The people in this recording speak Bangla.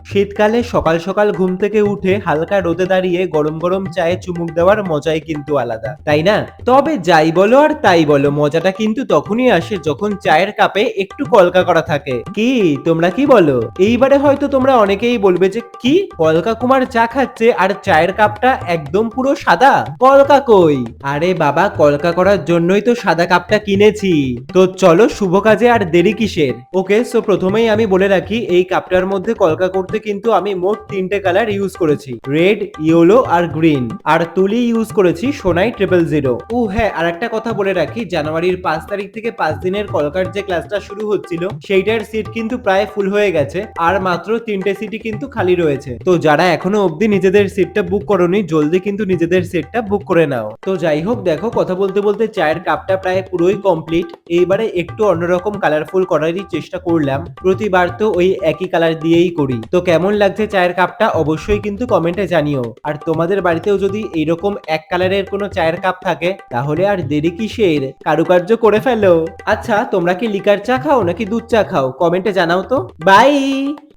শীতকালে সকাল সকাল ঘুম থেকে উঠে হালকা রোদে দাঁড়িয়ে গরম গরম চায়ে চুমুক দেওয়ার মজাই কিন্তু আলাদা, তাই না? তবে যাই বলো আর তাই বলো, মজাটা কিন্তু তখনই আসে যখন চায়ের কাপে একটু কলকা করা থাকে। কি তোমরা কি বলো? এইবারে হয়তো তোমরা অনেকেই বলবে যে কি কলকা কুমার চা খাচ্ছে আর চায়ের কাপটা একদম পুরো সাদা, কলকা কই? আরে বাবা, কলকা করার জন্যই তো সাদা কাপটা কিনেছি। তো চলো শুভ কাজে আর দেরি কিসের। ওকে, সো প্রথমেই আমি বলে রাখি এই কাপটার মধ্যে কলকা করতে কিন্তু আমি মোট 3টে কালার ইউজ করেছি, রেড, ইয়েলো আর গ্রিন। আর তুলি ইউজ করেছি সোনাই 000। ও হ্যাঁ, আর একটা কথা বলে রাখি, জানুয়ারির 5 তারিখ থেকে 5 দিনের কলকার যে ক্লাসটা শুরু হচ্ছিল সেইটার সিট কিন্তু প্রায় ফুল হয়ে গেছে, আর মাত্র 3টে সিটই কিন্তু খালি রয়েছে। তো যারা এখনো অবধি নিজেদের সিটটা বুক করোনি, জলদি কিন্তু নিজেদের সিটটা বুক করে নাও। তো যাই হোক, দেখো কথা বলতে বলতে চায়ের কাপটা প্রায় পুরোই কমপ্লিট। এইবারে একটু অন্যরকম কালারফুল করারই চেষ্টা করলাম, প্রতিবার তো ওই একই কালার দিয়েই করি। তো কেমন লাগছে চায়ের কাপটা অবশ্যই কিন্তু কমেন্টে জানিও। আর তোমাদের বাড়িতেও যদি এইরকম এক কালারের কোনো চায়ের কাপ থাকে তাহলে আর দেরি কিসের, কারুকার্য করে ফেলো। আচ্ছা, তোমরা কি লিকার চা খাও নাকি দুধ চা খাও? কমেন্টে জানাও তো। বাই।